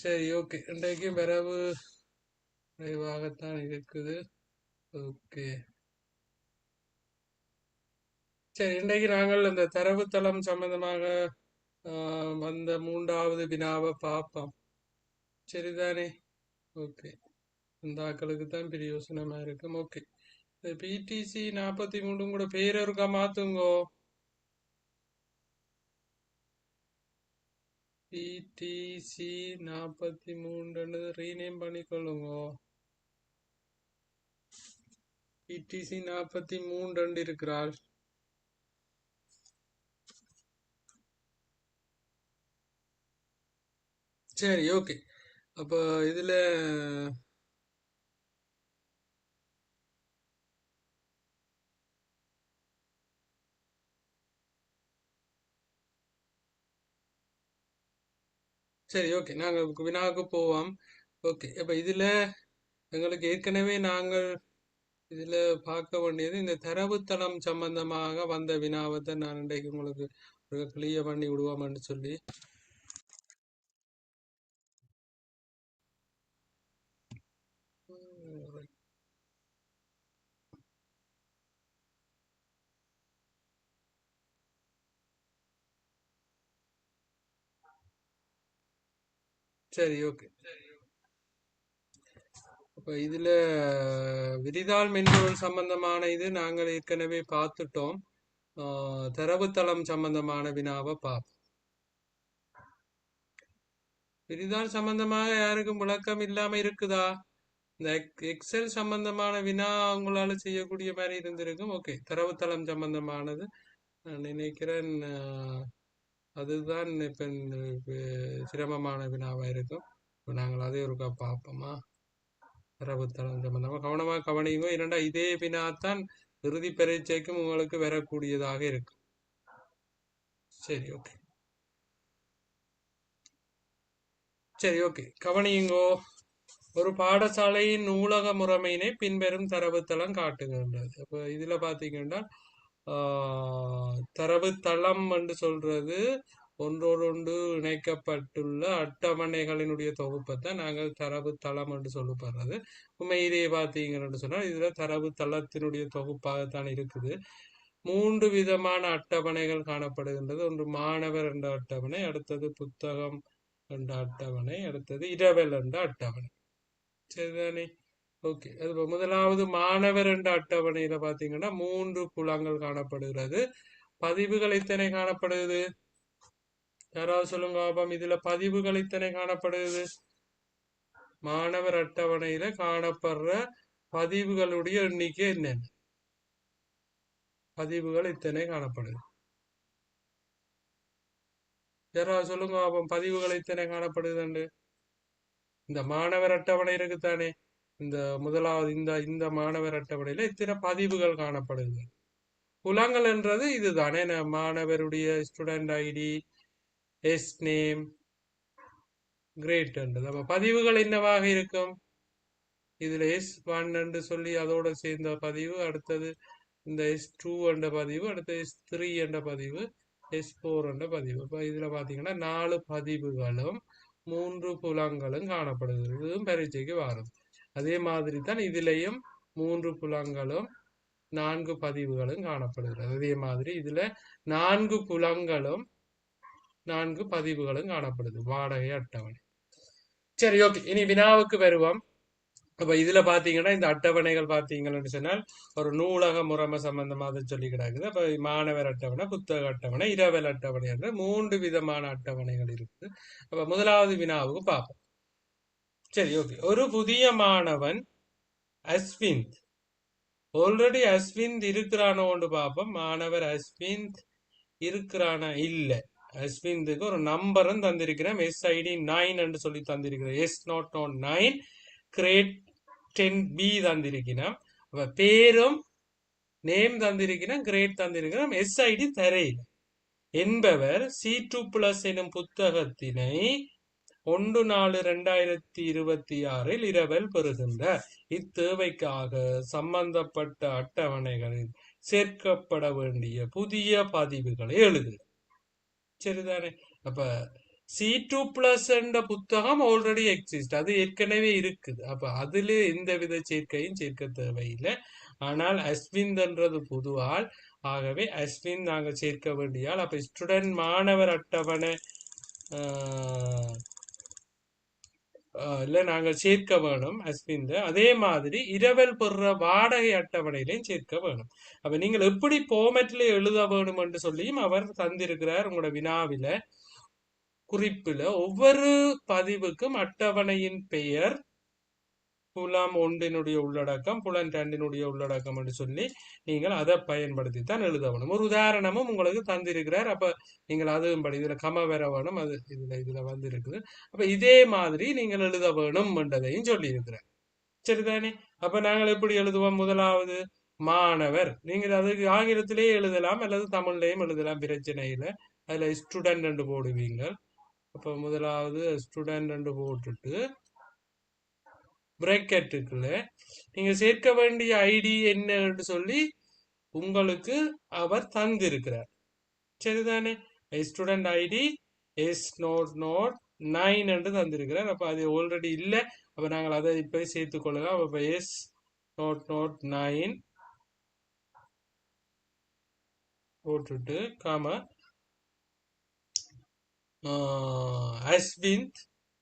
சரி, ஓகே. இன்றைக்கு வரவு குறைவாகத்தான் இருக்குது. ஓகே. சரி, இன்றைக்கு நாங்கள் இந்த தரவுத்தளம் சம்பந்தமாக வந்த மூன்றாவது வினாவை பார்ப்போம். சரிதானே? ஓகே. இந்த ஆக்களுக்கு தான் பிரயோசனமா இருக்கும். ஓகே. இந்த பிடிசி 43 கூட பேர் இருக்கா மாத்துங்கோ. பிடிசி 43 ரீநேம் பண்ணிக்கொள்ளுங்கோ. பிடிசி 43 இருக்கிறாள். சரி, ஓகே. அப்போ இதுல சரி, ஓகே. நாங்கள் வினாவுக்கு போவோம். ஓகே. அப்ப இதுல எங்களுக்கு ஏற்கனவே நாங்கள் இதுல பார்க்க வேண்டியது இந்த தரவுத்தளம் சம்பந்தமாக வந்த வினாவத்தை நான் இன்றைக்கு உங்களுக்கு கிளியர் பண்ணி விடுவோம்னு சொல்லி. சரி, ஓகே. அப்ப இதுல விரிதாள் மென்பொருள் சம்பந்தமான இது நாங்கள் ஏற்கனவே பார்த்துட்டோம். தரவுத்தளம் சம்பந்தமான வினாவை பார்ப்போம். விரிதாள் சம்பந்தமாக யாருக்கும் விளக்கம் இல்லாம இருக்குதா? இந்த எக்ஸல் சம்பந்தமான வினா உங்களால செய்யக்கூடிய மாதிரி இருந்திருக்கும். ஓகே. தரவுத்தளம் சம்பந்தமானது நான் நினைக்கிறேன் அதுதான் இப்ப சிரமமான வினாவா இருக்கும். இப்போ நாங்கள் அதே ஒருக்கா பார்ப்போமா? தரவுத்தளம் சம்பந்தமா கவனமாக கவனிங்க. இரண்டா இதே வினாத்தான் இறுதி பரீட்சைக்கும் உங்களுக்கு வரக்கூடியதாக இருக்கும். சரி, ஓகே. சரி, ஓகே. கவனியுங்கோ. ஒரு பாடசாலையின் நூலக முறைமையினை பின்வரும் தரவுத்தளம் காட்டுகின்றது. அப்ப இதுல பாத்தீங்கன்னா தரவுத்தளம் என்று சொல்றது ஒன்றோடு ஒன்று இணைக்கப்பட்டுள்ள அட்டவணைகளினுடைய தொகுப்பை நாங்கள் தரவுத்தளம் என்று சொல்லப்படுறது. உண்மையிலேயே பார்த்தீங்கன்னு சொன்னால் இதுல தரவுத்தளத்தினுடைய தொகுப்பாகத்தான் இருக்குது. 3 விதமான அட்டவணைகள் காணப்படுகின்றது. ஒன்று மாணவர் என்ற அட்டவணை, அடுத்தது புத்தகம் என்ற அட்டவணை, அடுத்தது இரவல் என்ற அட்டவணை. சரிதானே? ஓகே. அது முதலாவது மாணவர் என்ற அட்டவணையில பாத்தீங்கன்னா 3 புலங்கள் காணப்படுகிறது. பதிவுகள் எத்தனை காணப்படுகிறது? யாராவது சொல்லுங்க பாப்போம். இதுல பதிவுகள் எத்தனை காணப்படுகிறது? மாணவர் அட்டவணையில காணப்படுற பதிவுகளுடைய எண்ணிக்கை என்னென்ன? பதிவுகள் எத்தனை காணப்படுது? யாராவது சொல்லுங்க பாப்போம். பதிவுகள் எத்தனை காணப்படுதுன்னு. இந்த மாணவர் அட்டவணை இருக்குத்தானே, இந்த முதலாவது இந்த மாணவர் அட்டவணையில இத்தனை பதிவுகள் காணப்படுது. புலங்கள் என்றது இதுதானே, மாணவருடைய student ID, S name, grade என்றது. அப்ப பதிவுகள் என்னவாக இருக்கும்? இதுல S1 என்று சொல்லி அதோட சேர்ந்த பதிவு, அடுத்தது இந்த S2 என்ற பதிவு, அடுத்து S3 என்ற பதிவு, S4 என்ற பதிவு. இப்ப இதுல பாத்தீங்கன்னா 4 பதிவுகளும் 3 புலங்களும் காணப்படுகிறது. இதுவும் பரீட்சைக்கு வரும். அதே மாதிரி தான் இதுலயும் 3 புலங்களும் 4 பதிவுகளும் காணப்படுகிறது. அதே மாதிரி இதுல 4 புலங்களும் 4 பதிவுகளும் காணப்படுது. வாடகை அட்டவணை. சரி, ஓகே. இனி வினாவுக்கு வருவோம். அப்ப இதுல பாத்தீங்கன்னா இந்த அட்டவணைகள் பாத்தீங்கன்னு சொன்னால் ஒரு நூலக முறைமை சம்பந்தமாக சொல்லி கிடக்குது. அப்ப மாணவர் அட்டவணை, புத்தக அட்டவணை, இரவல் அட்டவணை என்ற 3 விதமான அட்டவணைகள் இருக்குது. அப்ப முதலாவது வினாவுக்கு பார்ப்போம். சரி, ஓகே. ஒரு புதிய மாணவன் அஸ்விந்த். ஆல்ரெடி அஸ்விந்த் இருக்கிறானோன்னு பார்ப்போம். மாணவர் அஸ்விந்த் இருக்கிறானா? இல்ல. அஸ்விந்துக்கு ஒரு நம்பரும் தந்திருக்கிறேன். SID 9 என்று சொல்லி தந்திருக்கிறேன். S009 கிரேட் 10B தந்திருக்கிறேன். அப்ப பேரும் நேம் தந்திருக்கிறேன், கிரேட் தந்திருக்கிறேன், SID தரையில் என்பவர் C2+ எனும் புத்தகத்தினை 1/4/2026 இரவல் பெறுகின்றார். இத்தேவைக்காக சம்பந்தப்பட்ட அட்டவணைகளில் சேர்க்கப்பட வேண்டிய புதிய பதிவுகளை எழுது. சரிதானே? அப்ப C2+ என்ற புத்தகம் ஆல்ரெடி எக்ஸிஸ்ட், அது ஏற்கனவே இருக்குது. அப்ப அதுல எந்த வித சேர்க்கையும் சேர்க்க தேவையில்லை. ஆனால் அஸ்வின் என்றது புது ஆள், ஆகவே அஸ்வின் நாங்கள் சேர்க்க வேண்டிய ஆள். அப்ப ஸ்டூடெண்ட் மாணவர் அட்டவணை இல்ல நாங்கள் சேர்க்க வேணும் அஸ்வின். அதே மாதிரி இரவல் பெற வாடகை அட்டவணையிலையும் சேர்க்க வேணும். அப்ப நீங்கள் எப்படி ஃபார்மேட்ல எழுத வேணும் என்று சொல்லியும் அவர் தந்திருக்கிறார். உங்களோட வினாவில குறிப்பில் ஒவ்வொரு பதிவுக்கும் அட்டவணையின் பெயர், புலம் ஒன்றினுடைய உள்ளடக்கம், புலம் ரெண்டினுடைய உள்ளடக்கம் என்று சொல்லி நீங்கள் அதை பயன்படுத்தி தான் எழுத வேணும். ஒரு உதாரணமும் உங்களுக்கு தந்திருக்கிறார். அப்ப நீங்கள் அதுபடி இதுல கம வர வேணும், அது இதுல வந்து இருக்குது. அப்ப இதே மாதிரி நீங்கள் எழுத வேணும் என்றதையும் சொல்லி இருக்கிறார். சரிதானே? அப்ப நாங்கள் எப்படி எழுதுவோம்? முதலாவது மாணவர், நீங்கள் அதுக்கு ஆங்கிலத்திலேயே எழுதலாம் அல்லது தமிழ்லையும் எழுதலாம், பிரச்சனை இல்லை. அதுல ஸ்டூடெண்ட் என்று போடுவீங்க. அப்ப முதலாவது ஸ்டூடெண்ட் என்று போட்டுட்டு பிரேக்கெட்டுக்குள்ள நீங்க சேர்க்க வேண்டிய ஐடி என்ன என்று சொல்லி உங்களுக்கு அவர் தந்திருக்கிறார். சரிதானே? ஸ்டூடெண்ட் ஐடி S.9 என்று தந்திருக்கிறார். அப்ப அது ஆல்ரெடி இல்லை. அப்ப நாங்கள் அதை இப்ப சேர்த்துக் கொள்ளலாம். அப்ப S.9 போட்டுட்டு அஸ்விந்த்,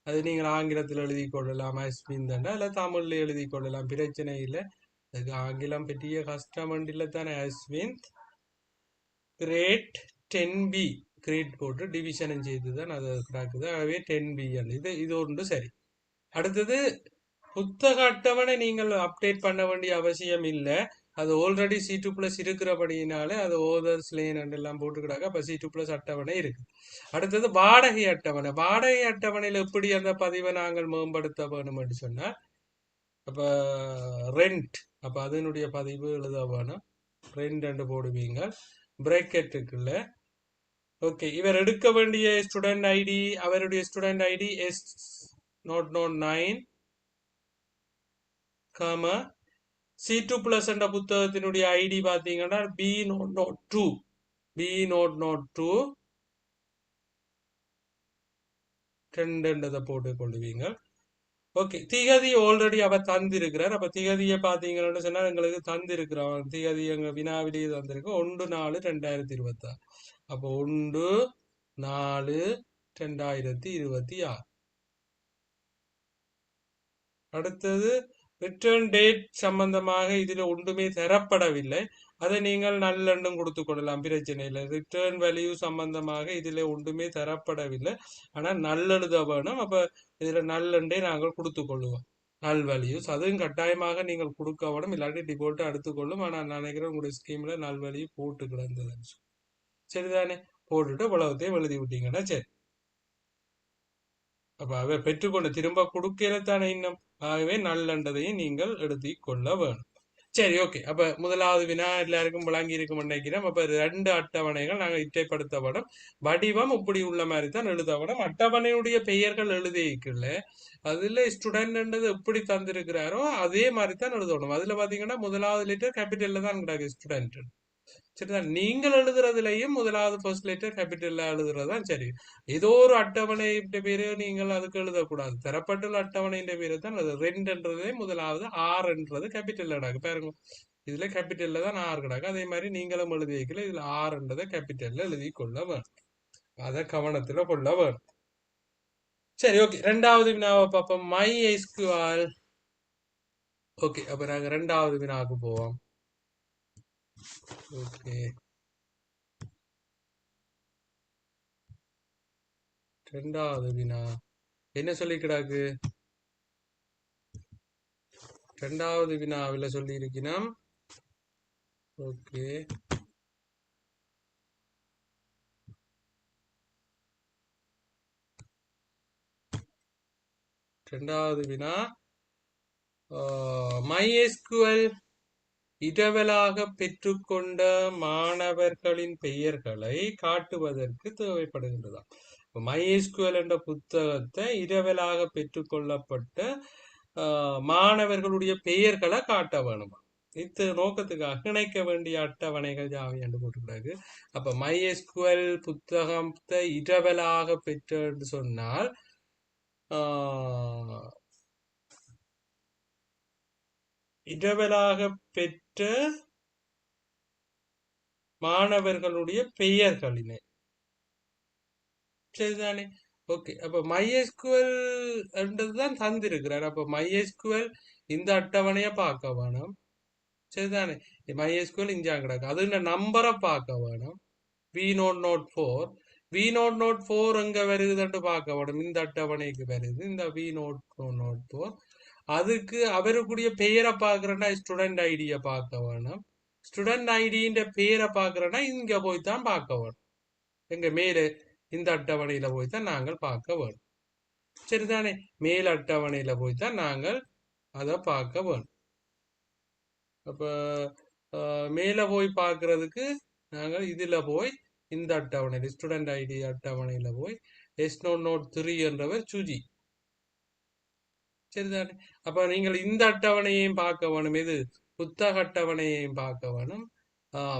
அது நீங்கள் ஆங்கிலத்தில் எழுதி கொள்ளலாம் அஸ்விந்த், அல்ல தமிழ்ல எழுதி கொள்ளலாம், பிரச்சனை இல்லை. அதுக்கு ஆங்கிலம் பெரிய கஷ்டம் இல்லை தானே. அஸ்விந்த் கிரேட் 10B, கிரேட் போட்டு டிவிஷனும் செய்துதான் அது கிடக்குது. ஆகவே 10B இது ஒன்று சரி. அடுத்தது புத்தக அட்டவணை நீங்கள் அப்டேட் பண்ண வேண்டிய அவசியம் இல்லை. அது ஆல்ரெடி C2+ இருக்கிறபடியினாலே அது ஓதர்ஸ் லேன் எல்லாம் போட்டுக்கிடாங்க. அப்ப C2+ அட்டவணை இருக்கு. அடுத்தது வாடகை அட்டவணை. வாடகை அட்டவணையில் எப்படி அந்த பதிவை நாங்கள் மேம்படுத்த வேணும் என்று சொன்னால், அப்ப ரெண்ட், அப்ப அதனுடைய பதிவு எழுத வேணும். ரெண்ட் என்று போடுவீங்க பிரேக்கெட்டுக்குள்ள. ஓகே, இவர் எடுக்க வேண்டிய ஸ்டூடெண்ட் ஐடி, அவருடைய ஸ்டூடெண்ட் ஐடி S.9 C2+ என்ற புத்தகத்தினுடைய ஐடி பாத்தீங்கன்னா B.02 ரெண்டுன்றதை போட்டு கொள்ளுவீங்க. ஓகே, திகதி ஆல்ரெடி அவர் தந்திருக்கிறார். அப்ப திகதியை பாத்தீங்கன்னு சொன்னா எங்களுக்கு தந்திருக்கிறோம். திகதி எங்க வினாவிலேயே தந்திருக்கு 1/4/2026. அப்போ 1/4/2026. அடுத்தது ரிட்டர்ன் டேட் சம்பந்தமாக இதுல ஒன்றுமே தரப்படவில்லை. அதை நீங்கள் நல்லெண்ணும் கொடுத்து கொள்ளலாம், பிரச்சனை இல்லை. ரிட்டர்ன் வேல்யூ சம்பந்தமாக இதுல ஒன்றுமே தரப்படவில்லை, ஆனா நல்லெழுத வேணும். அப்ப இதுல நல்லெண்டே நாங்கள் கொடுத்து கொள்ளுவோம். நல் வேல்யூஸ் அதுவும் கட்டாயமாக நீங்கள் கொடுக்க வேணும், இல்லாட்டி டிஃபால்ட்டா எடுத்துக்கொள்ளும். ஆனா நான் நினைக்கிறேன் உங்களுடைய ஸ்கீம்ல நல் வேல்யூ போட்டு கிடந்தது. சரிதானே? போட்டுட்டு உலகத்தையும் எழுதி விட்டீங்கன்னா சரி. அப்ப அவை பெற்றுக்கொண்டு திரும்ப கொடுக்கத்தானே இன்னும். ஆகவே நல்லண்டதையும் நீங்கள் எழுதி கொள்ள வேணும். சரி, ஓகே. அப்ப முதலாவது வினா எல்லாருக்கும் விளங்கி இருக்கும் நினைக்கிறோம். அப்ப 2 அட்டவணைகள் நாங்கள் இட்டைப்படுத்தப்படும். வடிவம் இப்படி உள்ள மாதிரி தான் எழுதப்படும். அட்டவணையுடைய பெயர்கள் எழுதிக்கல, அதுல ஸ்டூடெண்ட் எப்படி தந்திருக்கிறாரோ அதே மாதிரி தான் எழுதணும். அதுல பாத்தீங்கன்னா முதலாவது லெட்டர் கேபிட்டல்ல தான் கிடக்கு ஸ்டூடெண்ட். சரிதான்? நீங்கள் எழுதுறதுலயும் முதலாவது ஃபர்ஸ்ட் லெட்டர் கேபிட்டல்ல எழுதுறதுதான் சரி. ஏதோ ஒரு அட்டவணை பேரு நீங்கள் அதுக்கு எழுதக்கூடாது. தரப்பட்டுள்ள அட்டவணை பேரு தான் ரெண்டுன்றதே முதலாவது ஆறுன்றது கேபிட்டல் கிடக்கு பாருங்க. இதுல கேபிட்டல்ல தான் ஆறு கிடக்கு. அதே மாதிரி நீங்களும் எழுதி வைக்கல, இதுல ஆறுன்றதை கேபிட்டல்ல எழுதி கொள்ள வேணும். அதை கவனத்துல கொள்ள வேணும். சரி, ஓகே. 2வது வினாவை பார்ப்போம். MySQL. ஓகே, அப்ப நாங்க 2வது வினாவுக்கு போவோம். ஓகே, 2வது வினா என்ன சொல்லிக்கிறாக்கு? 2வது வினாவில் சொல்லி இருக்கணும். ஓகே, ரெண்டாவது வினா MySQL இரவலாக பெற்றுக்கொண்ட மாணவர்களின் பெயர்களை காட்டுவதற்கு தேவைப்படுகின்றதா? MySQL என்ற புத்தகத்தை இரவலாக பெற்றுக்கொள்ளப்பட்ட மாணவர்களுடைய பெயர்களை காட்ட வேணுமா? நோக்கத்துக்காக இணைக்க வேண்டிய அட்டவணைகள் யாவை என்று போட்டுக்கிறாங்க. அப்ப MySQL புத்தகத்தை இரவலாக பெற்று சொன்னால் இரவலாக பெற்ற மாணவர்களுடைய பெயர்களினை. சரிதானே? ஓகே. அப்ப MySQL என்றதுதான் தந்திருக்கிறார். அப்ப MySQL இந்த அட்டவணையை பார்க்க வேணும். சரிதானே? MySQL இஞ்சா கிடக்கு. அது இந்த நம்பரை பார்க்க வேணும். V004 V004 எங்க வருதுன்னு பார்க்க வேணும். இந்த அட்டவணைக்கு வருது. இந்த V004 அதுக்கு அவருக்குரிய பெயரை பார்க்கறேன்னா ஸ்டூடெண்ட் ஐடியை பார்க்க வேணும். ஸ்டூடெண்ட் ஐடியின் பெயரை பார்க்கறேன்னா இங்க போய் தான் பார்க்க வேணும். எங்க மேலே இந்த அட்டவணையில போய் தான் நாங்கள் பார்க்க வேணும். சரிதானே? மேல் அட்டவணையில போய் தான் நாங்கள் அதை பார்க்க வேணும். அப்ப மேல போய் பார்க்கறதுக்கு நாங்கள் இதுல போய் இந்த அட்டவணையில் ஸ்டூடெண்ட் ஐடி அட்டவணையில போய் S003 என்றவர் சுஜி. சரிதானே? அப்ப நீங்கள் இந்த அட்டவணையையும் பார்க்க வேணும். இது புத்தக அட்டவணையையும் பார்க்க வேணும்.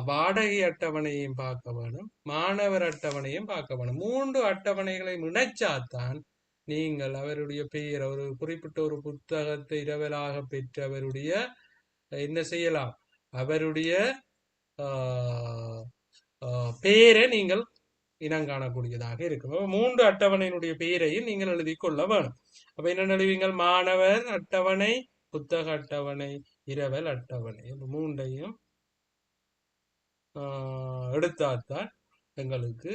வாடகை அட்டவணையையும் பார்க்க வேணும். மாணவர் அட்டவணையும் பார்க்க வேணும். 3 அட்டவணைகளை இணைச்சாத்தான் நீங்கள் அவருடைய பெயர் ஒரு குறிப்பிட்ட ஒரு புத்தகத்தை இரவலாக பெற்றவருடைய என்ன செய்யலாம், அவருடைய பெயரை நீங்கள் இனங்காணக்கூடியதாக இருக்கும். 3 அட்டவணையினுடைய பெயரையும் நீங்கள் எழுதி கொள்ள வேணும். அப்ப என்ன எழுதுவீங்கள்? மாணவர் அட்டவணை, புத்தக அட்டவணை, இரவல் அட்டவணை. 3ஐயும் எடுத்தால்தான் எங்களுக்கு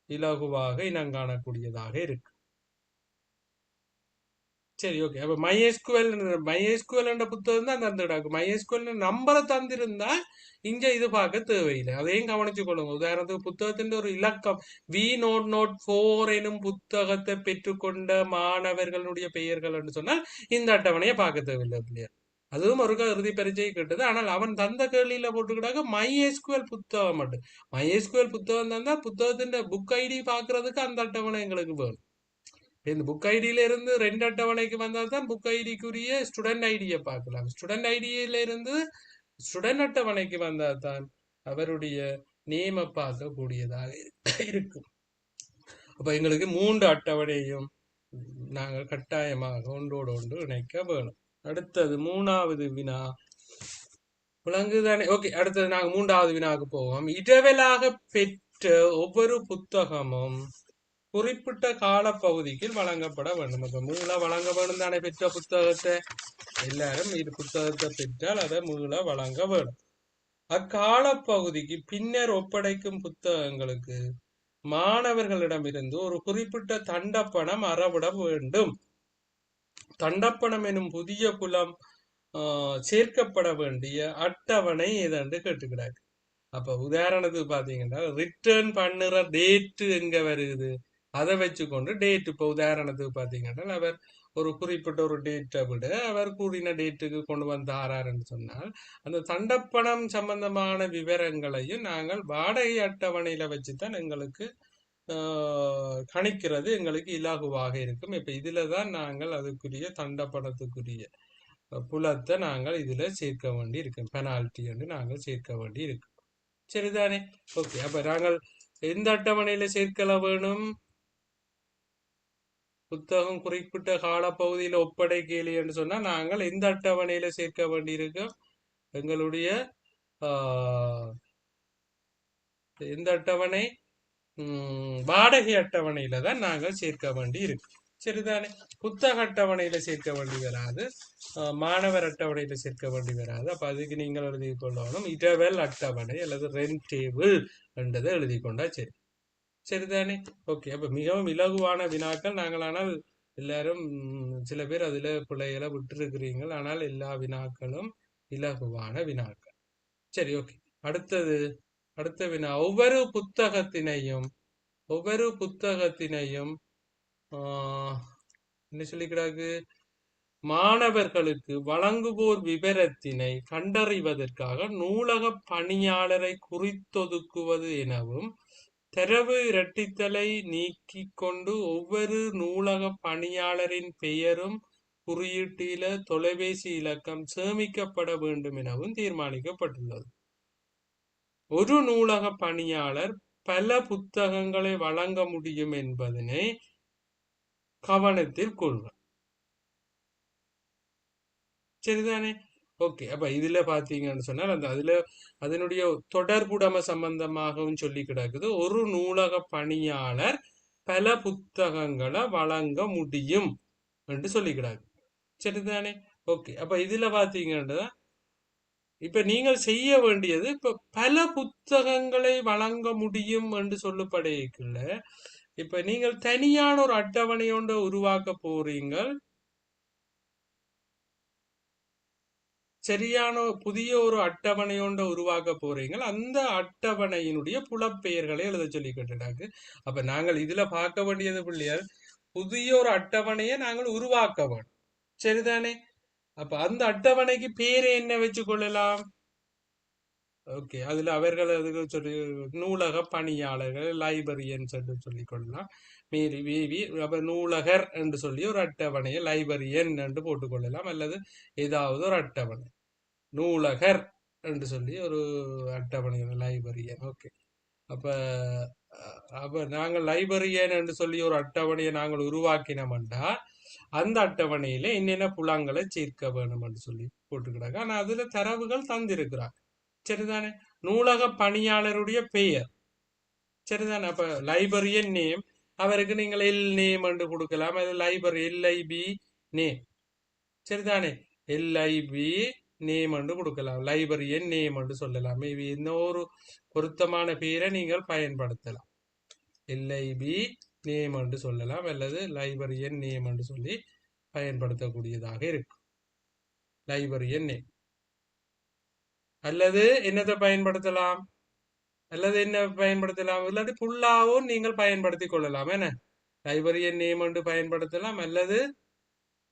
இலகுவாக இனங்காணக்கூடியதாக இருக்கு. சரி, ஓகே. அப்ப MySQL என்ற புத்தகம் தான் தந்துடாக்கு. MySQL நம்பரை தந்திருந்தா இங்க இது பார்க்க தேவையில்லை. அதையும் கவனிச்சு கொள்ளுங்க. உதாரணத்துக்கு புத்தகத்தின் ஒரு இலக்கம் V004 எனும் புத்தகத்தை பெற்றுக்கொண்ட மாணவர்களுடைய பெயர்கள் என்று சொன்னால் இந்த அட்டவணையை பார்க்க தேவையில்லை இல்லையா? அதுவும் ஒரு இறுதி பரீட்சை கிட்டது. ஆனால் அவன் தந்த கேள்வியில போட்டுக்கிட்டாக்க MySQL புத்தகம் மட்டும். MySQL புத்தகம் தந்தா புத்தகத்தின் புக் ஐடி பாக்குறதுக்கு அந்த அட்டவணை எங்களுக்கு வேணும். இந்த புக் ஐடியில இருந்து 2 அட்டவணைக்கு வந்தால் தான் புக் ஐடிக்குரிய ஸ்டூடெண்ட் ஐடியை பார்க்கலாம். ஸ்டூடெண்ட் ஐடியில இருந்து ஸ்டூடெண்ட் அட்டவணைக்கு வந்தால் தான் அவருடைய நேம பார்க்கக்கூடியதாக இருக்கும். அப்ப எங்களுக்கு 3 அட்டவணையும் நாங்கள் கட்டாயமாக ஒன்றோடு ஒன்று இணைக்க வேணும். அடுத்தது 3வது வினா விளங்குதானே? ஓகே. அடுத்தது நாங்க 3வது வினாவுக்கு போவோம். இரவலாக பெற்ற ஒவ்வொரு புத்தகமும் குறிப்பிட்ட காலப்பகுதிக்கு வழங்கப்பட வேண்டும். அப்ப மீள வழங்க வேண்டும் தானே? பெற்ற புத்தகத்தை எல்லாரும் இது புத்தகத்தை பெற்றால் அதை மீள வழங்க வேண்டும். அக்காலப்பகுதிக்கு பின்னர் ஒப்படைக்கும் புத்தகங்களுக்கு மாணவர்களிடமிருந்து ஒரு குறிப்பிட்ட தண்டப்பணம் அறவிட வேண்டும். தண்டப்பணம் எனும் புதிய புலம் சேர்க்கப்பட வேண்டிய அட்டவணை ஏதாண்டு கேட்டுக்கிறாங்க. அப்ப உதாரணத்துக்கு பாத்தீங்கன்னா ரிட்டர்ன் பண்ணுற டேட்டு எங்க வருது, அதை வச்சுக்கொண்டு டேட். இப்ப உதாரணத்துக்கு பாத்தீங்கன்னா அவர் ஒரு குறிப்பிட்ட ஒரு டேட்டை விட அவர் கூடின டேட்டுக்கு கொண்டு வந்தாரான்னு சொன்னால் அந்த தண்டப்பணம் சம்பந்தமான விவரங்களையும் நாங்கள் வாடகை அட்டவணையில வச்சுதான் எங்களுக்கு கணிக்கிறது எங்களுக்கு இலகுவாக இருக்கும். இப்ப இதுலதான் நாங்கள் அதுக்குரிய தண்டப்பணத்துக்குரிய புலத்தை நாங்கள் இதுல சேர்க்க வேண்டி இருக்கும். பெனால்டி என்று நாங்கள் சேர்க்க வேண்டி இருக்கு. சரிதானே? ஓகே. அப்ப நாங்கள் எந்த அட்டவணையில சேர்க்கல வேணும்? புத்தகம் குறிப்பிட்ட காலப்பகுதியில ஒப்படைக்கலை என்று சொன்னா நாங்கள் எந்த அட்டவணையில சேர்க்க வேண்டி இருக்கும்? எங்களுடைய எந்த அட்டவணை? வாடகை அட்டவணையில தான் நாங்கள் சேர்க்க வேண்டி இருக்கு. சரிதானே? புத்தக அட்டவணையில சேர்க்க வேண்டி வராது, மாணவர் அட்டவணையில சேர்க்க வேண்டி வராது. அப்ப அதுக்கு நீங்கள் எழுதி கொள்ளணும் இரவல் அட்டவணை அல்லது ரெண்ட் டேபிள் என்றதை எழுதி கொண்டா சரி. சரிதானே? ஓகே. அப்ப மிகவும் இலகுவான வினாக்கள். நாங்கள் ஆனால் எல்லாரும் சில பேர் அதுல பிள்ளைகளை விட்டுருக்கிறீங்க. ஆனால் எல்லா வினாக்களும் இலகுவான வினாக்கள். சரி, ஓகே. அடுத்த வினா, ஒவ்வொரு புத்தகத்தினையும் என்ன சொல்லிக்கிறாங்க, மாணவர்களுக்கு வழங்குவோர் விவரத்தினை கண்டறிவதற்காக நூலக பணியாளரை குறித்தொதுக்குவது எனவும் தரவு இரட்டித்தலை நீக்கிக் கொண்டு ஒவ்வொரு நூலக பணியாளரின் பெயரும் குறியீட்டில தொலைபேசி இலக்கம் சேமிக்கப்பட வேண்டும் எனவும் தீர்மானிக்கப்பட்டுள்ளது. ஒரு நூலக பணியாளர் பல புத்தகங்களை வழங்க முடியும் என்பதனை கவனத்தில் கொள்க. சரிதானே? ஓகே. அப்ப இதுல பாத்தீங்கன்னு சொன்னால் அதுல அதனுடைய தொடர்புடைமை சம்பந்தமாகவும் சொல்லி கிடக்குது. ஒரு நூலக பணியாளர் பல புத்தகங்களை வழங்க முடியும் என்று சொல்லி கிடக்கு. சரிதானே? ஓகே. அப்ப இதுல பாத்தீங்கன்னா இப்ப நீங்கள் செய்ய வேண்டியது இப்ப பல புத்தகங்களை வழங்க முடியும் என்று சொல்லப்படையக்குள்ள இப்ப நீங்கள் தனியான ஒரு அட்டவணை ஒன்றை உருவாக்க போறீங்க. சரியான புதிய ஒரு அட்டவணை ஒன்றை உருவாக்க போறீங்க. அந்த அட்டவணையினுடைய புலப்பெயர்களை எழுத சொல்லி கேட்டுட்டாங்க. அப்ப நாங்கள் இதுல பார்க்க வேண்டியது பிள்ளையார் புதிய ஒரு அட்டவணையை நாங்கள் உருவாக்க வேண்டும். சரிதானே? அப்ப அந்த அட்டவணைக்கு பேரை என்ன வச்சு கொள்ளலாம்? ஓகே. அதுல அவர்கள் அதுக்கு சொல்லி நூலக பணியாளர்கள் லைப்ரரியன்ஸ் என்று சொல்லிக் கொள்ளலாம். மீறி வீவி அப்ப நூலகர் என்று சொல்லி ஒரு அட்டவணையை லைப்ரரியன் என்று போட்டுக்கொள்ளலாம். அல்லது ஏதாவது ஒரு அட்டவணை நூலகர் என்று சொல்லி ஒரு அட்டவணை லைப்ரரியன். ஓகே. அப்ப அப்ப நாங்கள் லைப்ரரியன் என்று சொல்லி ஒரு அட்டவணையை நாங்கள் உருவாக்கினோம்டா அந்த அட்டவணையில என்னென்ன புலங்களை சேர்க்க வேணும் என்று சொல்லி போட்டுக்கிறாங்க. ஆனா அதுல தரவுகள் தந்திருக்கிறாங்க. சரிதானே? நூலக பணியாளருடைய பெயர். சரிதானே? அப்ப லைப்ரரியன் நேம் அவருக்கு நீங்கள் எல் நேம் என்று கொடுக்கலாம். அது லைப்ரரி எல்ஐபி நேம். சரிதானே? எல்ஐபி நேம் என்று கொடுக்கலாம். லைப்ரரியன் நேம் என்று சொல்லலாம். மேபி இன்னொரு பொருத்தமான பெயரை நீங்கள் பயன்படுத்தலாம். எல்ஐபி நேம் என்று சொல்லலாம். அல்லது லைப்ரரியன் நேம் என்று சொல்லி பயன்படுத்தக்கூடியதாக இருக்கும். லைப்ரரியன் நேம் அல்லது என்னத்தை பயன்படுத்தலாம்? அல்லது என்ன பயன்படுத்தலாம்? இல்லாட்டி ஃபுல்லாகவும் நீங்கள் பயன்படுத்தி கொள்ளலாம். என்ன லைப்ரரியன் நேம் என்று பயன்படுத்தலாம். அல்லது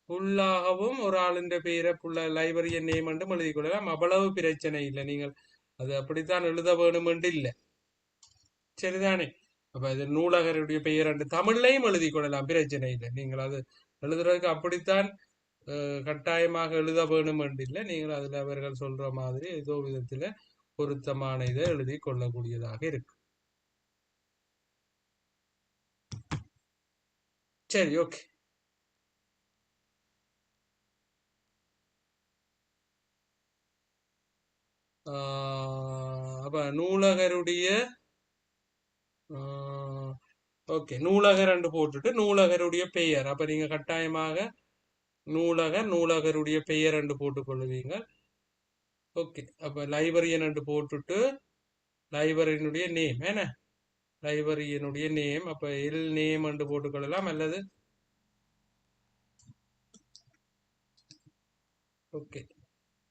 ஃபுல்லாகவும் ஒரு ஆளுன்ற பெயரை லைப்ரரியன் நேம் என்றும் எழுதி கொள்ளலாம். அவ்வளவு பிரச்சனை இல்லை. நீங்கள் அது அப்படித்தான் எழுத வேணும் என்று இல்லை. சரிதானே? அப்ப அது நூலகருடைய பெயர் என்று தமிழ்லையும் எழுதி கொள்ளலாம். பிரச்சனை இல்லை. நீங்கள் அது எழுதுறதுக்கு அப்படித்தான் கட்டாயமாக எழுத வேணும் என்று இல்லை. நீங்கள் அதுல அவர்கள் சொல்ற மாதிரி ஏதோ விதத்துல பொருத்தமான இதை எழுதி கொள்ளக்கூடியதாக இருக்கு. சரி, ஓகே. அப்ப நூலகருடைய ஓகே நூலகர் என்று போட்டுட்டு நூலகருடைய பெயர் அப்ப நீங்க கட்டாயமாக நூலகருடைய பெயர் என்று போட்டுக் கொள்ளுவீங்க. ஓகே. அப்ப லைப்ரரியன் என்று போட்டுட்டு லைப்ரரியனுடைய நேம் என்ன லைப்ரரியனுடைய நேம் அப்ப எல் நேம் என்று போட்டுக்கொள்ளலாம். அல்லது ஓகே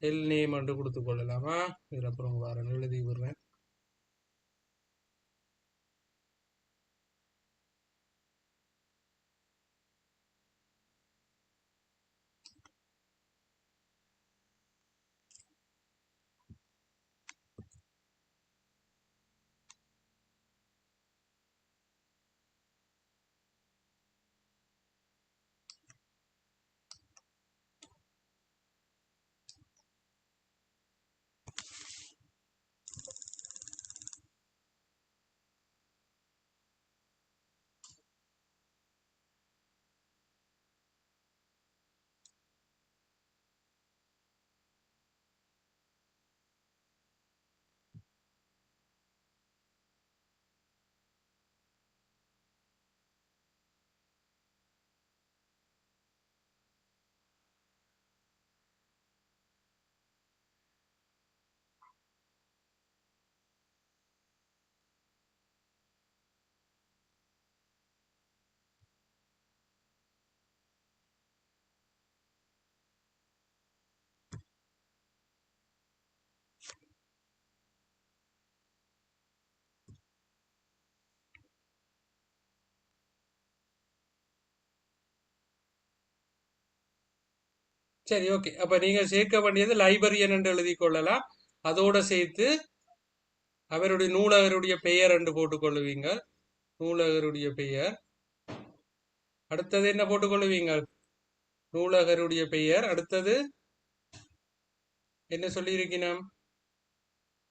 எல் நேம் என்று கொடுத்துக் கொள்ளலாமா? இதுல அப்புறம் வரேன் எழுதி விடுறேன். சரி, ஓகே. அப்ப நீங்க சேர்க்க வேண்டியது லைப்ரரியன் என்று எழுதி கொள்ளலாம். அதோட சேர்த்து அவருடைய நூலகருடைய பெயர் என்று போட்டுக் கொள்ளுவீங்க. நூலகருடைய பெயர். அடுத்தது என்ன போட்டுக் கொள்ளுவீங்க? நூலகருடைய பெயர். அடுத்தது என்ன சொல்லியிருக்கணும்?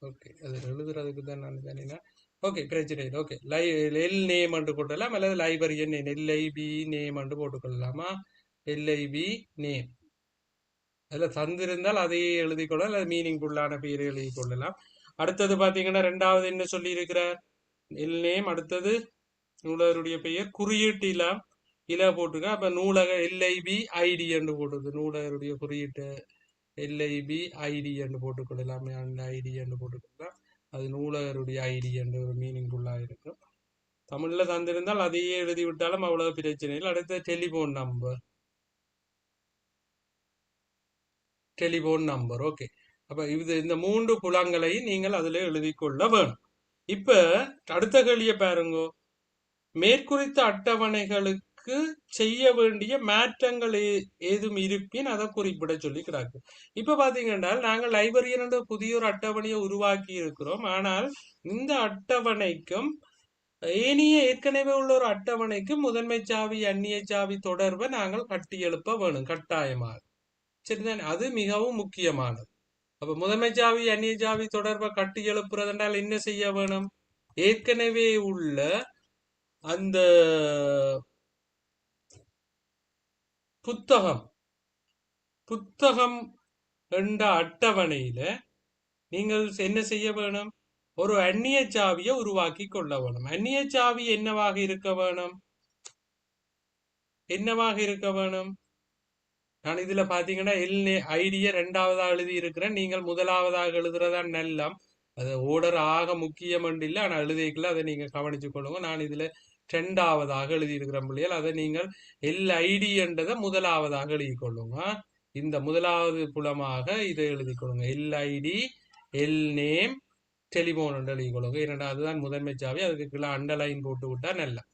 ஓகே, அது எழுதுறதுக்கு தான் நான் தானே. ஓகே, பிரச்சனை இல்லை. ஓகே, எல் நேம் என்று போட்டலாம், அல்லது லைப்ரரியன் நேம், எல்ஐபி நேம் என்று போட்டுக்கொள்ளலாமா? எல்ஐபி நேம் அதில் தந்திருந்தால் அதையே எழுதி கொள்ளலாம், அல்லது மீனிங் ஃபுல்லான பேரை எழுதி கொள்ளலாம். அடுத்தது பார்த்தீங்கன்னா ரெண்டாவது என்ன சொல்லி இருக்கிறார்? L name. அடுத்தது நூலகருடைய பெயர், குறியீட்டு இல போட்டுக்க. அப்ப நூலக எல்ஐபி ஐடி என்று போட்டுருக்கு. நூலகருடைய குறியீட்டு எல்ஐபி ஐடி என்று போட்டுக்கொள்ளலாம், அந்த ஐடி என்று போட்டுக்கொள்ளலாம். அது நூலகருடைய ஐடி என்று ஒரு மீனிங் ஃபுல்லாக இருக்கும். தமிழ்ல தந்திருந்தால் அதையே எழுதி விட்டாலும் அவ்வளவு பிரச்சனை இல்லை. அடுத்த telephone number. Telephone number. Okay, அப்ப இது இந்த 3 புலங்களையும் நீங்கள் அதுல எழுதி கொள்ள வேணும். இப்ப அடுத்த கேள்வியை பாருங்க. மேற்குறித்த அட்டவணைகளுக்கு செய்ய வேண்டிய மாற்றங்கள் ஏதும் இருப்பின் அதை குறிப்பிட சொல்லி கிடக்கு. இப்ப பாத்தீங்கன்னா நாங்கள் லைப்ரரியன் என்ற புதிய ஒரு அட்டவணையை உருவாக்கி இருக்கிறோம். ஆனால் இந்த அட்டவணைக்கும் ஏற்கனவே உள்ள ஒரு அட்டவணைக்கும் முதன்மை சாவி அந்நிய சாவி தொடர்பை நாங்கள் கட்டியெழுப்ப வேணும் கட்டாயமாக. சரிதானே? அது மிகவும் முக்கியமானது. அப்ப முதன்மை சாவி அந்நிய சாவி தொடர்பை கட்டி எழுப்புறதென்றால் என்ன செய்ய வேணும்? ஏற்கனவே உள்ள அந்த புத்தகம் என்ற அட்டவணையில நீங்கள் என்ன செய்ய வேணும்? ஒரு அந்நிய சாவியை உருவாக்கி கொள்ள வேணும். அந்நிய சாவி என்னவாக இருக்க வேணும்? என்னவாக இருக்க வேணும்? நான் இதுல பாத்தீங்கன்னா ஐடிய 2வதாக எழுதி இருக்கிறேன். நீங்கள் முதலாவதாக எழுதுறதா நல்லம். அது ஓர்டர் ஆக முக்கியம் இல்லை, ஆனா எழுதிக்கல, அதை நீங்க கவனிச்சு கொள்ளுங்க. நான் இதுல 2வதாக எழுதி இருக்கிறேன் பிள்ளைகள். அதை நீங்கள் எல்ஐடி என்றதை முதலாவதாக எழுதி கொள்ளுங்க. இந்த முதலாவது புலமாக இதை எழுதி கொள்ளுங்க. எல்ஐடி எல் நேம் டெலிபோன் என்று எழுதி கொள்ளுங்க. ஏன்னா அதுதான் முதன்மை சாவி. அதுக்கு கீழே அண்டர்லைன் போட்டு விட்டா நல்லா.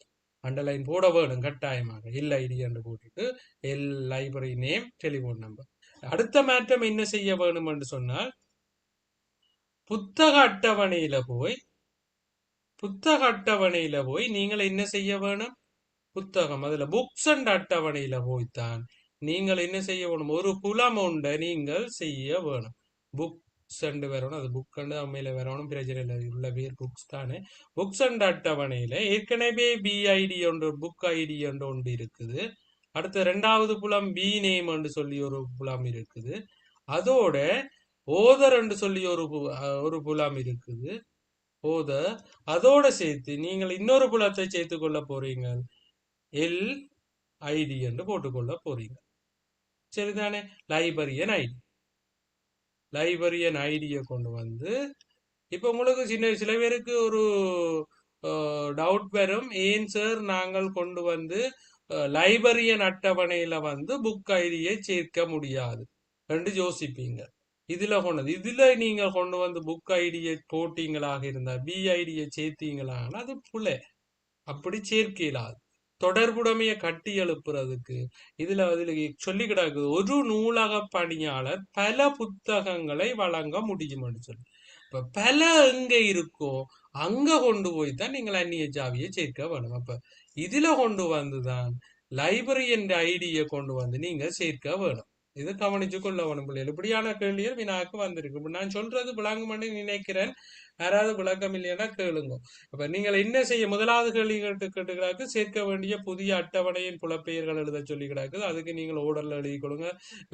அண்டர்லைன் போட வேணும் கட்டாயமாக. எல்ஐடி என்று போட்டுட்டு L library name telephone number. அடுத்த மாற்றம் என்ன செய்ய வேணும் என்று சொன்னால், புத்தக அட்டவணையில போய் நீங்கள் என்ன செய்ய வேணும்? புத்தகம் அதுல புக்ஸ் அண்ட் அட்டவணையில போய்த்தான் நீங்கள் என்ன செய்ய வேணும்? ஒரு புலம் ஒன்றை நீங்கள் செய்ய வேணும். புக்ஸ் அண்ட் வரணும். அது புக் அண்ட் அம்மையில வரணும், பிரச்சனை இல்லை. உள்ள பேர் புக்ஸ் தானே. புக்ஸ் அண்ட் அட்டவணையில ஏற்கனவே பிஐடி ஒன்று, புக் ஐடி என்று ஒன்று இருக்குது. அடுத்த 2வது புலம் பி நேம் என்று சொல்லி ஒரு புலம் இருக்குது. அதோட ஓதர் என்று சொல்லி ஒரு புலம் இருக்குது. ஓதர் அதோட சேர்த்து நீங்கள் இன்னொரு புலத்தை சேர்த்து கொள்ள போறீங்க. எல் ஐடி என்று போட்டுக்கொள்ள போறீங்க. சரிதானே? லைப்ரரியன் ஐடியை கொண்டு வந்து, இப்ப உங்களுக்கு சில பேருக்கு ஒரு டவுட் வரும். ஏன் சார் நாங்கள் கொண்டு வந்து லைப்ரரியன் அட்டவணையில வந்து புக் ஐடியை சேர்க்க முடியாது என்று யோசிப்பீங்க. இதுல நீங்க கொண்டு வந்து புக் ஐடியை போட்டீங்களாக இருந்தா, பிஐடியை சேர்த்தீங்களாக, அது புள்ளை. அப்படி சேர்க்க இயலாது. தொடர்புடைமைய கட்டி எழுப்புறதுக்கு இதுல சொல்லி கிடக்குது, ஒரு நூலக பணியாளர் பல புத்தகங்களை வழங்க முடியும் சொல்லி. இப்ப பல எங்க இருக்கோ அங்க கொண்டு போய் தான் நீங்கள் அந்நிய சாவியை சேர்க்க வேணும். அப்ப இதுல கொண்டு வந்துதான் லைப்ரரியன் ஐடியை கொண்டு வந்து நீங்க சேர்க்க வேணும். இது கவனிச்சு கொள்ள வேணும் பிள்ளைகள். இப்படியான கேள்விகள் வினாக்கு வந்திருக்கு. இப்ப நான் சொல்றது விளங்கும்னு நினைக்கிறேன். யாராவது விளக்கம் இல்லைன்னா கேளுங்க. அப்ப நீங்கள் என்ன செய்ய, முதலாவது கேள்வி கேட்டுக்கிறாக்கு சேர்க்க வேண்டிய புதிய அட்டவணையின் புலப்பெயர்கள் எழுத சொல்லி கிடக்குது. அதுக்கு நீங்கள் ஓர்டர்ல எழுதி கொடுங்க.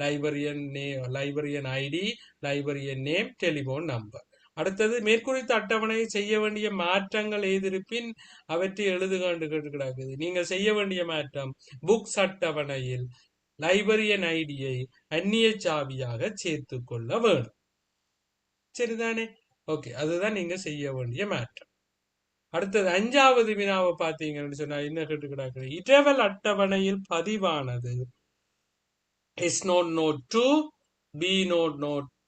Librarian ID, librarian name, telephone number. அடுத்தது மேற்குறித்த அட்டவணையை செய்ய வேண்டிய மாற்றங்கள் எதிர்ப்பின் அவற்றை எழுதுகாண்டு கேட்டு கிடக்குது. நீங்கள் செய்ய வேண்டிய மாற்றம், புக்ஸ் அட்டவணையில் லைப்ரரியன் ஐடியை அந்நிய சாவியாக சேர்த்து கொள்ள வேணும். சரிதானே? ஓகே, அதுதான் நீங்க செய்ய வேண்டிய மாற்றம். அடுத்தது 5வது வினாவை பார்த்தீங்கன்னு சொன்னா என்ன கேட்டு கிடக்குது? இரவல் அட்டவணையில் பதிவானது S note 2, B note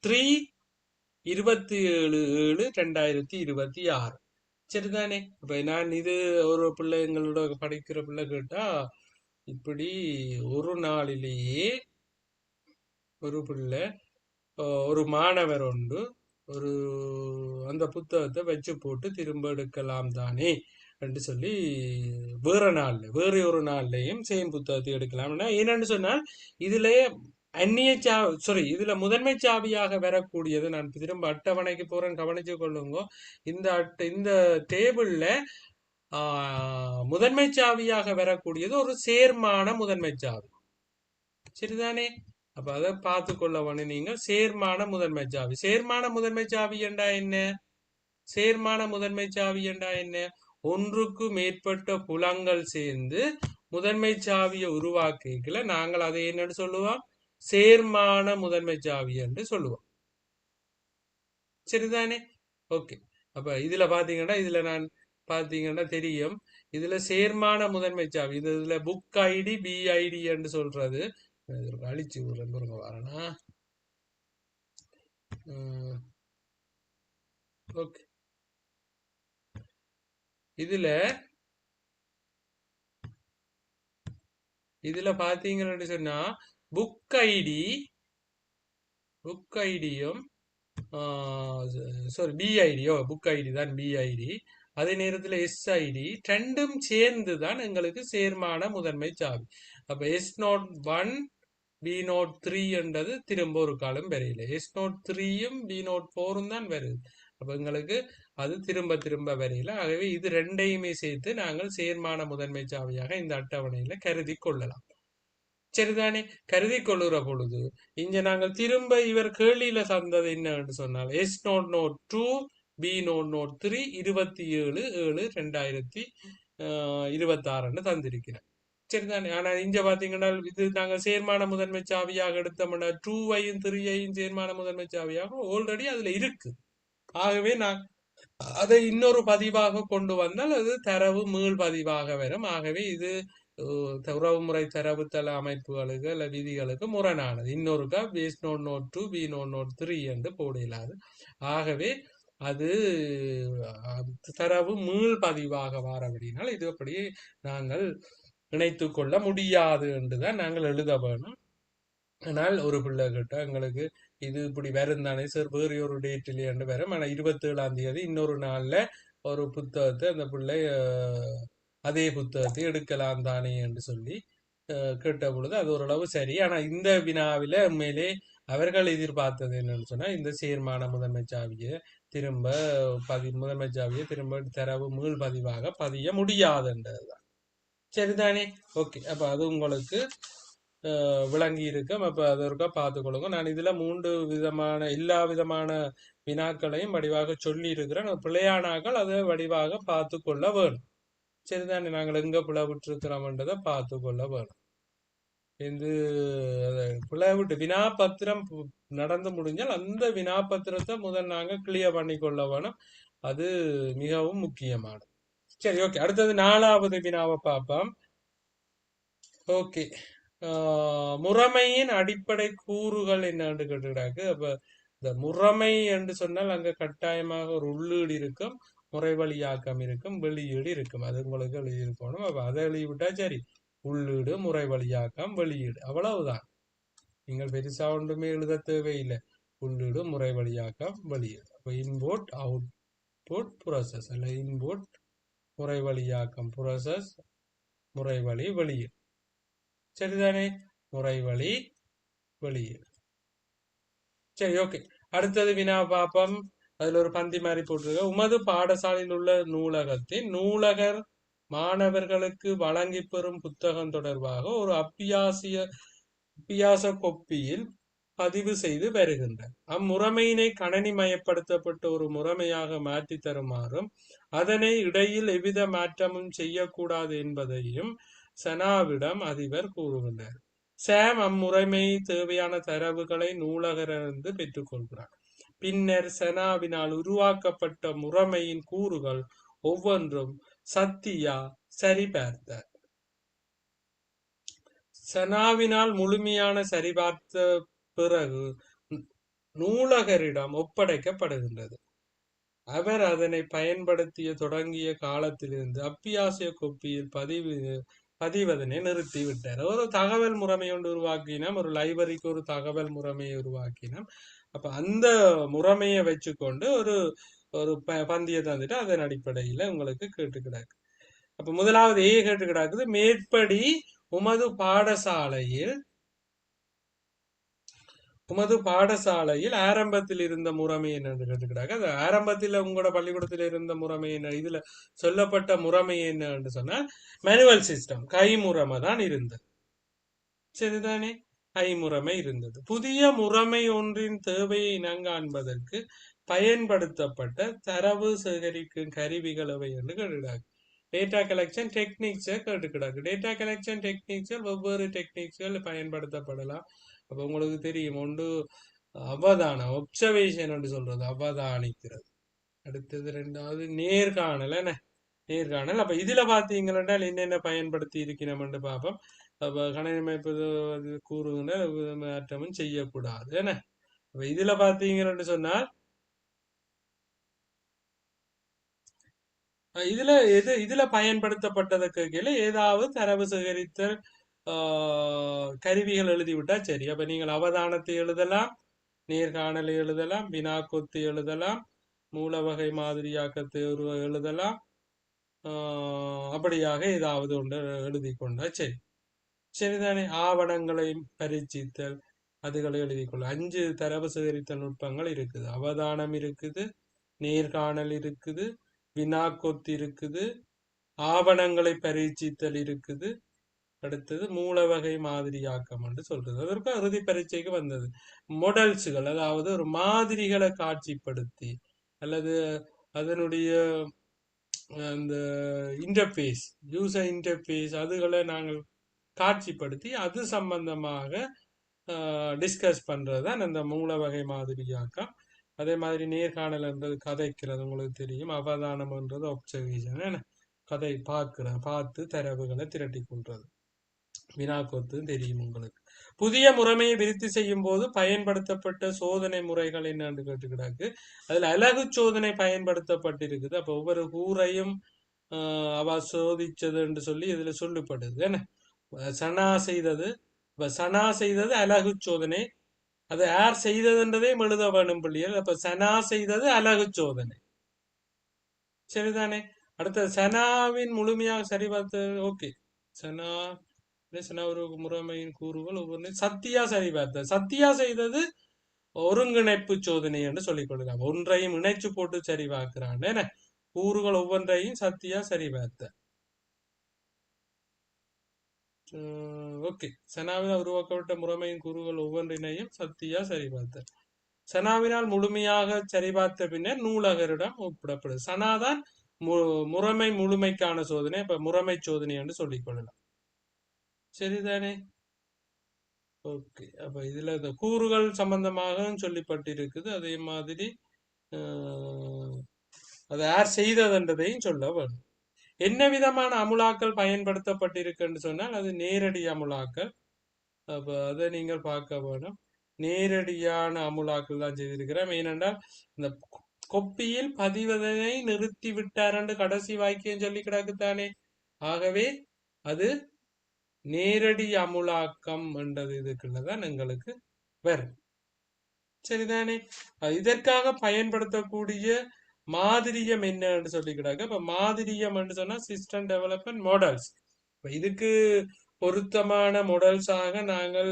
3, 27/7/2026. சரிதானே? இப்ப நான் இது ஒரு பிள்ளை, எங்களோட படிக்கிற பிள்ளை கேட்டா, இப்படி ஒரு நாளிலேயே ஒரு பிள்ளை, ஒரு மாணவர் உண்டு, ஒரு அந்த புத்தகத்தை வச்சு போட்டு திரும்ப எடுக்கலாம் தானே என்று சொல்லி வேற ஒரு நாள்லயும் சேம் புத்தகத்தை எடுக்கலாம். ஏன்னு சொன்னால் இதுல அந்நிய இதுல முதன்மை சாவியாக வரக்கூடியது, நான் திரும்ப அட்டவணைக்கு போறேன், கவனிச்சு கொள்ளுங்க. இந்த டேபிள்ல முதன்மை சாவியாக வரக்கூடியது ஒரு சேர்மான முதன்மை சாவி, சரிதானே? அப்ப அதை பார்த்து கொள்ள வேணும் நீங்க. சேர்மான முதன்மை சாவி, சேர்மான முதன்மை சாவி என்றா என்ன? சேர்மான முதன்மை சாவி என்றா என்ன? ஒன்றுக்கு மேற்பட்ட புலங்கள் சேர்ந்து முதன்மை சாவியை உருவாக்கல நாங்கள் அதை என்னன்னு சொல்லுவோம்? சேர்மான முதன்மை சாவி என்று சொல்லுவோம், சரிதானே? ஓகே. அப்ப இதுல பாத்தீங்கன்னா, இதுல நான் பாத்தீங்கன்னா தெரியும், இதுல சேர்மான முதன்மை சாவி, இதுல புக் ஐடி பிஐடி என்று சொல்றது. அழிச்சு விடுறேன் வரனா. ஓகே. இதுல பாத்தீங்கன்னு சொன்னா புக் ஐடியும் சாரி பிஐடியோ, புக் ஐடி தான் பிஐடி, அதே நேரத்தில் எஸ்ஐடி ரெண்டும் சேர்ந்து தான் எங்களுக்கு சேர்மான முதன்மை சாவி. அப்ப S01 B03 என்றது திரும்ப ஒரு காலம் வரையில, S03யும் B04ம் தான் வருது. அப்ப எங்களுக்கு அது திரும்ப திரும்ப வரையில. ஆகவே இது ரெண்டையுமே சேர்த்து நாங்கள் சேர்மான முதன்மை சாவியாக இந்த அட்டவணையில கருதி கொள்ளலாம், சரிதானே? கருதி கொள்ளுற பொழுது இங்க நாங்கள் திரும்ப இவர் கேள்வியில தந்தது என்னன்னு சொன்னால் S002 B003 27/7/2026 தந்திருக்கிறேன், சரிதானே? ஆனா இங்க பாத்தீங்கன்னா இது நாங்கள் சேர்மான முதன்மை சாவியாக எடுத்தோம்னா 2ஐயும் 3ஐயும் சேர்மான முதன்மை சாவியாக ஆல்ரெடி அதுல இருக்கு. ஆகவே நான் அதை இன்னொரு பதிவாக கொண்டு வந்தால் அது தரவு மீள் பதிவாக வரும். ஆகவே இது உறவுமுறை தரவுத்தள அமைப்புகளுக்கு அல்ல விதிகளுக்கு முரணானது. இன்னொருக்கா B002 B003 என்று போட இயலாது. ஆகவே அது தரவு மீள் பதிவாக வாரபடினால் இது அப்படி நாங்கள் இணைத்து கொள்ள முடியாது என்றுதான் நாங்கள் எழுத வேணும். ஆனால் ஒரு பிள்ளை கிட்ட எங்களுக்கு இது இப்படி வரும் தானே சார், வேறு ஒரு டேட்ல என்று வரும். ஆனால் 27ஆம் தேதி இன்னொரு நாள்ல ஒரு புத்தகத்தை அந்த பிள்ளை அதே புத்தகத்தை எடுக்கலாம் தானே என்று சொல்லி கேட்ட பொழுது அது ஓரளவு சரி. ஆனா இந்த வினாவில உண்மையிலே அவர்கள் எதிர்பார்த்தது என்னன்னு சொன்னா இந்த சேர்மான முதன்மை சாவியை திரும்ப முதன்மை சாவியை திரும்ப தரவு மீள் பதிவாக பதிய முடியாதுன்றதுதான், சரிதானே? ஓகே. அப்ப அது உங்களுக்கு விளங்கி இருக்கும். அப்ப அதற்காக பார்த்துக்கொள்ளுங்க. நான் இதுல 3 விதமான எல்லா விதமான வினாக்களையும் வடிவாக சொல்லி இருக்கிறேன். பிள்ளையானாக்கள் அதை வடிவாக பார்த்து கொள்ள வேணும், சரிதானே? நாங்கள் எங்க பிளவிட்டு இருக்கிறோம்ன்றதை பார்த்து கொள்ள வேணும். இது பிளவிட்டு வினாபத்திரம் நடந்து முடிஞ்சால் அந்த வினாபத்திரத்தை முதல் நாங்கள் கிளியர் பண்ணி கொள்ள வேணும். அது மிகவும் முக்கியமானது. சரி, ஓகே. அடுத்தது 4வது வினாவை பார்ப்போம். ஓகே. முறைமையின் அடிப்படை கூறுகள் என்னன்னு கேட்டுக்கிறாங்க. அப்ப இந்த முறைமை என்று சொன்னால் அங்க கட்டாயமாக ஒரு உள்ளீடு இருக்கும், முறை வழியாக்கம் இருக்கும், வெளியீடு இருக்கும். அது உங்களுக்கு எழுதியிருக்கணும். அப்ப அதை எழுதிவிட்டா சரி. உள்ளீடு, முறை வழியாக்கம், வெளியீடு, அவ்வளவுதான். நீங்கள் பெருசா ஒன்றுமே எழுத தேவையில்லை. உள்ளீடு, முறை வழியாக்கம், வெளியீடு. அப்ப இன்புட், அவுட்புட், ப்ரோசஸ், அல்ல இன்புட் முறை வழியாக்கம், ப்ரோசஸ் முறை வழி, வெளியீடு, சரிதானே? முறை வழி, வெளியீடு. சரி, ஓகே. அடுத்தது வினா பாப்பம். அதுல ஒரு பந்தி மாதிரி போட்டிருக்க. உமது பாடசாலையில் உள்ள நூலகத்தின் நூலகர் மாணவர்களுக்கு வழங்கி பெறும் புத்தகம் தொடர்பாக ஒரு அப்பியாச கொப்பியில் பதிவு செய்து வருகின்றனர். அம்முறைமையினை கணனிமயப்படுத்தப்பட்ட ஒரு முறைமையாக மாற்றி தருமாறும் அதனை இடையில் எவ்வித மாற்றமும் செய்யக்கூடாது என்பதையும் சனாவிடம் அதிபர் கூறுகின்றார். சாம் அம்முறைமை தேவையான தரவுகளை நூலகரிலிருந்து பெற்றுக்கொள்கிறார். பின்னர் சனாவினால் உருவாக்கப்பட்ட முறைமையின் கூறுகள் ஒவ்வொன்றும் சத்தியா சரிபார்த்தார். சனாவினால் முழுமையான சரிபார்த்த பிறகு நூலகரிடம் ஒப்படைக்கப்படுகின்றது. அவர் அதனை பயன்படுத்திய தொடங்கிய காலத்திலிருந்து அப்பியாச கொப்பியில் பதிவதனை நிறுத்திவிட்டார். ஒரு தகவல் முறைமை ஒன்று உருவாக்கினோம், ஒரு லைப்ரரிக்கு ஒரு தகவல் முறைமையை உருவாக்கினோம். அப்ப அந்த முறைமையை வச்சுக்கொண்டு ஒரு பந்தியை தந்துட்டு அதன் அடிப்படையில உங்களுக்கு கேட்டு கிடக்கு. அப்ப முதலாவது ஏ கேட்டு கிடக்குது. மேற்படி உமது பாடசாலையில் ஆரம்பத்தில் இருந்த முறைமை என்னன்னு கேட்டுக்கிறாங்க. அது ஆரம்பத்தில் உங்களோட பள்ளிக்கூடத்தில் இருந்த முறைமை என்ன, இதுல சொல்லப்பட்ட முறைமை என்னன்னு சொன்னா மேனுவல் சிஸ்டம், கைமுறைமை தான் இருந்தது. சரிதானே? கைமுறைமை இருந்தது. புதிய முறைமை ஒன்றின் தேவையை இனங்காண்பதற்கு பயன்படுத்தப்பட்ட தரவு சேகரிக்கும் கருவிகள் அவை என்று கேட்டுக்கிறாங்க. டேட்டா கலெக்ஷன் டெக்னிக்ஸை கேட்டுக்கிறாங்க. டேட்டா கலெக்ஷன் டெக்னிக்ஸ்கள் வெவ்வேறு டெக்னிக்ஸ்கள் பயன்படுத்தப்படலாம். அப்ப உங்களுக்கு தெரியும், ஒன்று அவதானம், ஒப்சர்வேஷன் என்று சொல்றது, அவதானிக்கிறது. அடுத்தது ரெண்டாவது நேர்காணல். என்ன நேர்காணல்? அப்ப இதுல பாத்தீங்கன்னா என்னென்ன பயன்படுத்தி இருக்கிறோம்னு பார்ப்போம். அப்ப கணனியமைப்பு கூறுகின்ற மாற்றமும் செய்யக்கூடாது. என்ன அப்ப இதுல பாத்தீங்கன்னு சொன்னால் இதுல பயன்படுத்தப்பட்டதுக்கு கீழே ஏதாவது தரவு சேகரித்தல் கருவிகள் எழுதிவிட்டா சரி. அப்ப நீங்கள் அவதானத்தை எழுதலாம், நேர்காணலை எழுதலாம், வினாக்கொத்து எழுதலாம், மூல வகை மாதிரியாக்கத்தை எழுதலாம். அப்படியாக ஏதாவது ஒன்று எழுதி கொண்டா சரி. சரிதானே? ஆவணங்களை பரீட்சித்தல், அதுகளை எழுதி கொள்ள 5 தரவு சேகரித்தல் நுட்பங்கள் இருக்குது. அவதானம் இருக்குது, நேர்காணல் இருக்குது, வினாக்கொத்து இருக்குது, ஆவணங்களை பரீட்சித்தல் இருக்குது, அடுத்தது மூல வகை மாதிரியாக்கம் என்று சொல்றது. அதற்கு இறுதி பரீட்சைக்கு வந்தது மொடல்ஸுகள், அதாவது ஒரு மாதிரிகளை காட்சிப்படுத்தி அல்லது அதனுடைய அந்த இன்டர்பேஸ், யூசர் இன்டர்பேஸ், அதுகளை நாங்கள் காட்சிப்படுத்தி அது சம்பந்தமாக டிஸ்கஸ் பண்றதுதான் அந்த மூல வகை மாதிரியாக்கம். அதே மாதிரி நேர்காணல் என்றது கதைக்கிறது, உங்களுக்கு தெரியும். அவதானம் என்றது ஒப்சர்வேஷன், கதை பார்த்து தரவுகளை திரட்டி கொள்றது. வினாக்கொத்து தெரியும் உங்களுக்கு. புதிய முறைமையை விருத்தி செய்யும் போது பயன்படுத்தப்பட்ட சோதனை முறைகள் என்னன்னு கேட்டுக்கிடாக்கு. அதுல அலகு சோதனை பயன்படுத்தப்பட்டிருக்குது. அப்ப ஒவ்வொரு கூரையும் அவ சோதிச்சது என்று சொல்லி இதுல சொல்லப்படுது. என்ன சனா செய்தது, இப்ப சனா செய்தது அலகு சோதனை. அது யார் செய்ததுன்றதே எழுத வேணும் பிள்ளைகள். அப்ப சனா செய்தது அலகு சோதனை. சரிதானே? அடுத்த சனாவின் முழுமையாக சரி பார்த்து. ஓகே, சனா ஒரு முறைமையின் கூறுகள் ஒவ்வொரு சத்தியா சரி பார்த்த. சத்தியா செய்தது ஒருங்கிணைப்பு சோதனை என்று சொல்லிக் கொள்ளலாம். ஒன்றையும் இணைச்சு போட்டு சரி பார்க்கிறான். என்ன கூறுகள் ஒவ்வொன்றையும் சத்தியா சரி பார்த்த. ஓகே, சனாவினால் உருவாக்கப்பட்ட முறைமையின் கூறுகள் ஒவ்வொன்றினையும் சத்தியா சரி பார்த்த. சனாவினால் முழுமையாக சரிபார்த்த பின்னர் நூலகரிடம் ஒப்பிடப்படுது. சனாதான் முறைமை முழுமைக்கான சோதனை. இப்ப முறைமை சோதனை என்று சொல்லிக் கொள்ளலாம். சரிதானே? ஓகே, அப்ப இதுல இந்த கூறுகள் சம்பந்தமாக சொல்லப்பட்டிருக்குது. அதே மாதிரி அதை யார் செய்ததுன்றதையும் சொல்ல வேணும். என்ன விதமான அமுலாக்கள் பயன்படுத்தப்பட்டிருக்குன்னு சொன்னால் அது நேரடி அமுலாக்கள். அப்ப அதை நீங்கள் பார்க்க வேணும். நேரடியான அமுலாக்கள் தான் செய்திருக்கிறோம். ஏனென்றால் இந்த கொப்பியில் பதிவதனை நிறுத்தி விட்டார் என்று கடைசி வாக்கியம் சொல்லி கிடக்குத்தானே. ஆகவே அது நேரடி அமுலாக்கம் என்றது இதுக்குள்ளதான் எங்களுக்கு வரும். சரிதானே? இதற்காக பயன்படுத்தக்கூடிய மாதிரியம் என்னன்னு சொல்லிக்கிறாங்க. இப்ப மாதிரியம் என்று சொன்னா சிஸ்டம் டெவலப்மெண்ட் மாடல்ஸ். இதுக்கு பொருத்தமான மாடல்ஸாக நாங்கள்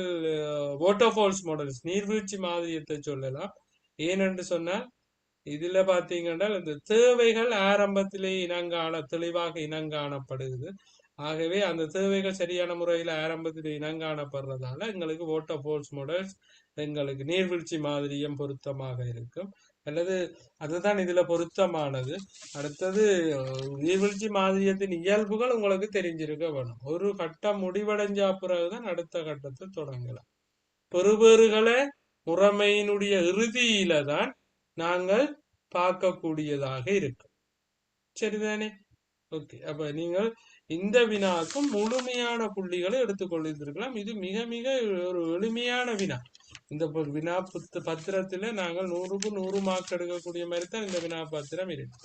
வாட்டர்ஃபால்ஸ் மாடல்ஸ், நீர்வீழ்ச்சி மாதிரியத்தை சொல்லலாம். ஏனென்று சொன்னால் இதுல பாத்தீங்கன்னா இந்த தேவைகள் ஆரம்பத்திலே தெளிவாக இனங்காணப்படுகிறது. ஆகவே அந்த தேவைகள் சரியான முறையில் ஆரம்பத்தில் இனங்காணப்படுறதால எங்களுக்கு வாட்டர்ஃபால்ஸ் மாடல்ஸ், எங்களுக்கு நீர்வீழ்ச்சி மாதிரியம் பொருத்தமாக இருக்கும். அல்லது அதுதான் இதுல பொருத்தமானது. அடுத்தது நீர்வீழ்ச்சி மாதிரியத்தின் இயல்புகள் உங்களுக்கு தெரிஞ்சிருக்க வேணும். ஒரு கட்டம் முடிவடைஞ்சா பிறகுதான் அடுத்த கட்டத்தை தொடங்கலாம். பெறுபேறுகளை முறைமையினுடைய இறுதியில தான் நாங்கள் பார்க்கக்கூடியதாக இருக்கும். சரிதானே? ஓகே, அப்ப நீங்கள் இந்த வினாக்கும் முழுமையான புள்ளிகளை எடுத்துக்கொண்டிருக்கலாம். இது மிக மிக ஒரு எளிமையான வினா. இந்த வினா பத்திரத்துல நாங்கள் 100க்கு 100 மார்க் எடுக்கக்கூடிய மாதிரி தான் இந்த வினா பத்திரம் இருக்கு.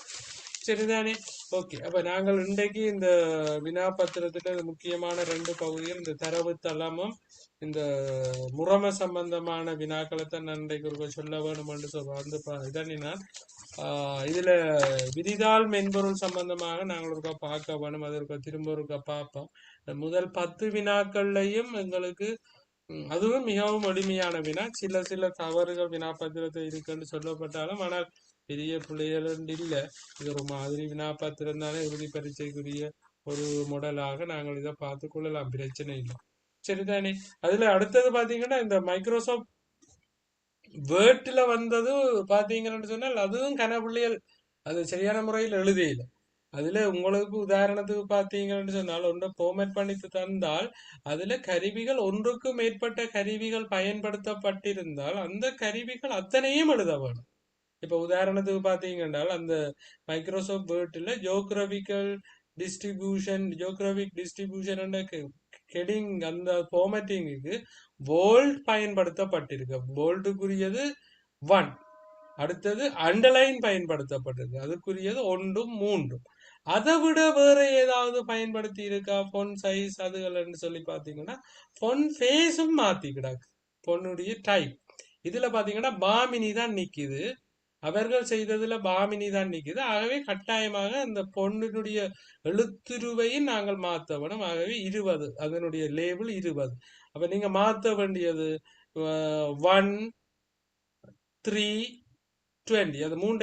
சரிதானே? ஓகே, அப்ப நாங்கள் இன்றைக்கு இந்த வினா பத்திரத்துல முக்கியமான 2 பகுதிகள், இந்த தரவு தளமும் இந்த முறைமை சம்பந்தமான வினாக்களை தான் நான் இன்றைக்கு சொல்ல வேணும் என்று சொல்றேன். அந்த இதனை நான் இதுல விரிதாள் மென்பொருள் சம்பந்தமாக நாங்கள் ஒருக்கா பார்க்க வேணும். அது ஒருக்கா திரும்ப ஒருக்கா பார்ப்போம். முதல் 10 வினாக்கள்லையும் எங்களுக்கு அதுவும் மிகவும் எளிமையான வினா. சில சில தவறுகள் வினாப்பத்திரத்தை இருக்குன்னு சொல்லப்பட்டாலும், ஆனால் பெரிய பிள்ளைகள் இல்லை. இது ஒரு மாதிரி வினாப்பத்திரம் தானே, இறுதி பரீட்சைக்குரிய ஒரு மாடலாக நாங்கள் இதை பார்த்து கொள்ளலாம், பிரச்சனை இல்லை. சரிதானே. அதுல அடுத்தது பாத்தீங்கன்னா இந்த மைக்ரோசாஃப்ட் வேர்ட்ல வந்தது பாத்தீங்கன்னு சொன்னால் அதுவும் கனவுள்ளியல் அது சரியான முறையில் எழுதியில. அதுல உங்களுக்கு உதாரணத்துக்கு பாத்தீங்கன்னு சொன்னால் ஒன்று ஃபார்மேட் பண்ணி தந்தால் அதுல கருவிகள் ஒன்றுக்கு மேற்பட்ட கருவிகள் பயன்படுத்தப்பட்டிருந்தால் அந்த கருவிகள் அத்தனையும் எழுத வேணும். இப்ப உதாரணத்துக்கு பாத்தீங்கன்னா அந்த மைக்ரோசாஃப்ட் வேர்ட்ல ஜியோகிராபிக் டிஸ்ட்ரிபியூஷன் ஹெடிங் அந்த ஃபார்மேட்டிங்குக்கு போல்ட் பயன்படுத்தப்பட்டிருக்கு. போல்ட்டுக்குரியது 1, அடுத்தது அண்டர்லைன் பயன்படுத்தப்பட்டிருக்கு, அதுக்குரியது 1, 3. அதை விட வேற ஏதாவது பயன்படுத்தி இருக்கா பொன் சைஸ் அதுகள்னு சொல்லி பாத்தீங்கன்னா பொன் ஃபேஸும் மாத்தி கிடாக்கு. பொண்ணுடைய டைப் இதுல பாத்தீங்கன்னா பாமினி தான் நிக்குது. அவர்கள் செய்ததுல பாமினி தான் நிக்குது. ஆகவே கட்டாயமாக அந்த பொண்ணுடைய எழுத்துருவையும் நாங்கள் மாத்த வேணும். ஆகவே 20 அதனுடைய லேபிள் 20. அப்ப நீங்க மாத்த வேண்டியது 1, 3, 20 அது 3